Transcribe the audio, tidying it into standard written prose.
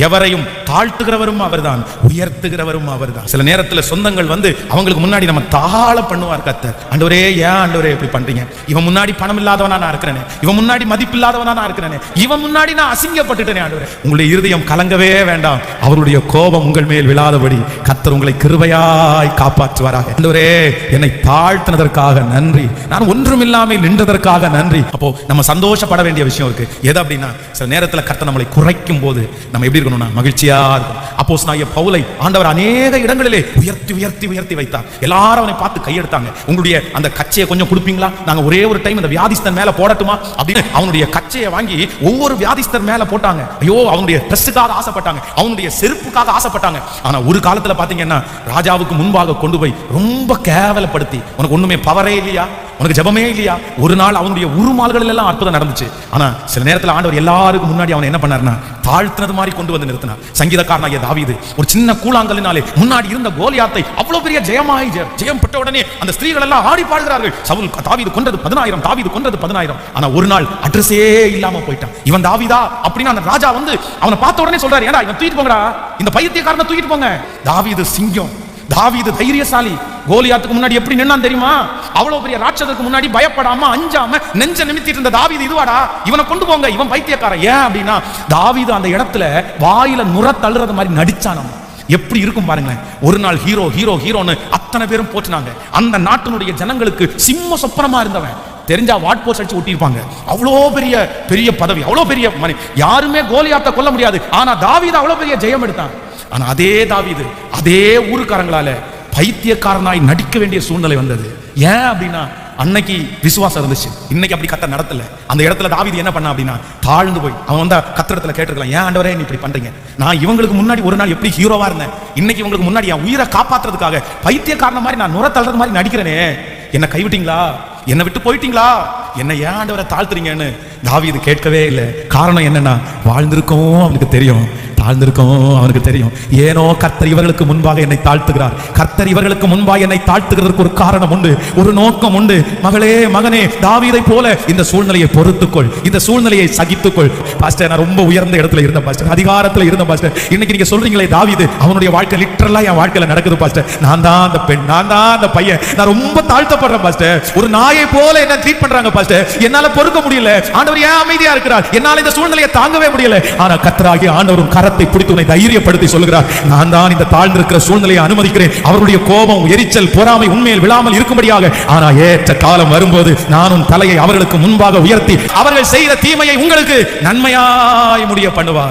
எவரையும் தாழ்த்துகிறவரும் அவர்தான், உயர்த்துகிறவரும் அவர்தான். சில நேரத்தில் சொந்தங்கள் வந்து அவங்களுக்கு முன்னாடி நம்ம தாழ பண்ணுவார் கர்த்தர். ஆண்டவரே ஏன் ஆண்டவரே இப்படி பண்றீங்க? இவன் முன்னாடி பணம் இல்லாதவனா நான் இருக்கிறேனே, இவன் முன்னாடி மதிப்பு இல்லாதவனா நான் இருக்கிறேனே, இவன் முன்னாடி நான் அசிங்கப்பட்டுட்டேனே. ஆண்டவரே உங்களுடைய இருதயம் கலங்கவே வேண்டாம். அவருடைய கோபம் உங்கள் மேல் விழாதபடி கர்த்தர் உங்களை கிருபையாய் காப்பாற்றுவாராக. ஆண்டவரே என்னை தாழ்த்தினதற்காக நன்றி, நான் ஒன்றுமில்லாமல் நின்றதற்காக நன்றி. அப்போ நம்ம சந்தோஷப்பட வேண்டிய விஷயம் இருக்கு. எது அப்படின்னா, சில நேரத்தில் கர்த்தர் நம்மளை குறைக்கும் போது நம்ம எப்படி இருக்கணும்னா மகிழ்ச்சியா இருக்கும். அப்போஸ்தலனாகிய பவுலை ஆண்டவர் அநேக இடங்களிலே உயர்த்தி உயர்த்தி உயர்த்தி வைத்தார். எல்லாரும் அவனை பார்த்து கையெடுத்தாங்க. உங்களுடைய அந்த கச்சையை கொஞ்சம் கொடுப்பீங்களா, நாங்க ஒரே ஒரு டைம் அந்த வியாதிஸ்தன் மேல போடட்டுமா அப்படின்னு அவனுடைய கச்சையை வாங்கி ஒவ்வொரு வியாதிஸ்தர் மேல போட்டாங்க. ஐயோ, அவனுடைய ட்ரெஸ்ஸுக்காக ஆசைப்பட்டாங்க, அவனுடைய செருப்புக்காக ஆசைப்பட்டாங்க. ஆனா ஒரு காலத்துல பாத்தீங்கன்னா ராஜாவுக்கு முன்பாக கொண்டு போய் ரொம்ப கேவலப்படுத்தி, உனக்கு ஒண்ணுமே பவரே இல்லையா, உனக்கு ஜெபமே இல்லையா, ஒரு நாள் அவனுடைய உருமால்கள் எல்லாம் அற்புதம் நடந்துச்சு. ஆனா சில நேரத்தில் ஆண்டவர் எல்லாருக்கும் முன்னாடி அவன் என்ன பண்ணார்னா தாழ்த்தினது மாதிரி கொண்டு வந்து நிறுத்தினார். சங்கீதக்காரனாகிய தாவீது ஒரு சின்ன கூழாங்கல்லினாலே முன்னாடி இருந்த கோலியாத்தை அவ்வளவு பெரிய ஜெயம் பெற்ற உடனே அந்த ஸ்திரீகள் எல்லாம் ஆடி பாடுகிறார்கள். சவுல் தாவீது கொன்றது 10,000, தாவீது கொன்றது 10,000. ஆனா ஒரு நாள் அட்ரஸே இல்லாம போயிட்டான். இவன் தாவீதா அப்படின்னு அந்த ராஜா வந்து அவனை பார்த்த உடனே சொல்றாரு, ஏடா இவன் தூக்கிட்டு போங்கடா, இந்த பைத்தியக்காரனை தூக்கிட்டு போங்க. தாவீது சிங்கம், தாவீது தைரியசாலி. கோலியாத்துக்கு முன்னாடி எப்படி நின்னான் தெரியுமா? அவ்வளவு பெரிய ராட்சதற்கு முன்னாடி பயப்படாம அஞ்சாம நெஞ்ச நிமித்திட்டு இருந்த தாவீது இதுவாடா, இவனை கொண்டு போங்க, இவன் பைத்தியக்காரன். ஏன் அப்படின்னா தாவீது அந்த இடத்துல வாயில நுர தள்ளுறது மாதிரி நடிச்சானாம். எப்படி இருக்கும் பாருங்களேன். ஒரு நாள் ஹீரோ ஹீரோ ஹீரோன்னு அத்தனை பேரும் போட்டுனாங்க. அந்த நாட்டினுடைய ஜனங்களுக்கு சிம்ம சொப்பனமா இருந்தவன். தெரிஞ்சா வாட் போஸ்ட் அடிச்சு ஒட்டியிருப்பாங்க. அவ்வளோ பெரிய பெரிய பதவி, அவ்வளோ பெரிய மணி, யாருமே கோலியாத்தை கொல்ல முடியாது. ஆனா தாவீது அவ்வளோ பெரிய ஜெயம் எடுத்தான். ஆனா அதே தாவீது அதே ஊருக்காரங்களால பைத்தியக்காரனாய் நடிக்க வேண்டிய சூழ்நிலை வந்தது. ஏன் அப்படின்னா அன்னைக்கு விசுவாசம் இருந்துச்சு, இன்னைக்கு அப்படி கர்த்தர் நடத்தல. அந்த இடத்துல தாவீது என்ன பண்ணா அப்படின்னா தாழ்ந்து போய் அவன் வந்து கர்த்தரிடத்துல கேட்டிருக்கலாம், ஏன் ஆண்டவரே நீ இப்படி பண்றீங்க? நான் இவங்களுக்கு முன்னாடி ஒரு நாள் எப்படி ஹீரோவா இருந்தேன், இன்னைக்கு இவங்களுக்கு முன்னாடி என் உயிரை காப்பாற்றுறதுக்காக பைத்தியக்காரன மாதிரி நான் நுர தள்ளுறது மாதிரி நடிக்கிறேனே, என்ன கைவிட்டீங்களா, என்னை விட்டு போயிட்டீங்களா, என்ன ஏன் ஆண்டவரை தாழ்த்துறீங்கன்னு தாவீது கேட்கவே இல்லை. காரணம் என்னன்னா வாழ்ந்திருக்கோம் அவனுக்கு தெரியும், தாழ்ந்திருக்கோம் அவனுக்கு தெரியும். ஏனோ கர்த்தர் இவர்களுக்கு முன்பாக என்னை தாழ்த்துகிறார். கர்த்தர் இவர்களுக்கு முன்பாக என்னை தாழ்த்துகிறதுக்கு ஒரு காரணம் உண்டு, ஒரு நோக்கம் உண்டு. மகளே மகனே, தாவீதை போல இந்த சூழ்நிலையை பொறுத்துக்கொள், இந்த சூழ்நிலையை சகித்துக்கொள். பாஸ்டர் நான் ரொம்ப உயர்ந்த இடத்துல இருந்த பாஸ்டர், அதிகாரத்துல இருந்த பாஸ்டர், இன்னைக்கு நீங்க சொல்றீங்களே தாவீது அவனுடைய வாழ்க்கை லிட்டரலா என் வாழ்க்கையில நடக்குது பாஸ்டர். நான் தான் அந்த பெண், நான் தான் அந்த பையன், நான் ரொம்ப தாழ்த்தப்படுறேன் பாஸ்டர். ஒரு நாயை போல என்ன ட்ரீட் பண்றாங்க பாஸ்டர், என்னால பொறுக்க முடியல. ஆண்டவர் ஏன் அமைதியா இருக்கிறார்? என்னால இந்த சூழ்நிலையை தாங்கவே முடியல. ஆனா கர்த்தராகிய ஆண்டவரும் கரத்தை பிடித்து உன்னை தைரியப்படுத்தி சொல்கிறார், நான் தான் இந்த தாழ்ந்திருக்கிற சூழ்நிலையை அனுமதிக்கிறேன். அவருடைய கோபம், எரிச்சல், பொறாமை உண்மையில் விழாமல் இருக்கும்படியாக. ஆனா ஏற்ற காலம் வரும்போது நானும் தலையை அவர்களுக்கு முன்பாக உயர்த்தி அவர்கள் செய்த தீமையை உங்களுக்கு நன்மையாய் முடிய பண்ணுவார்.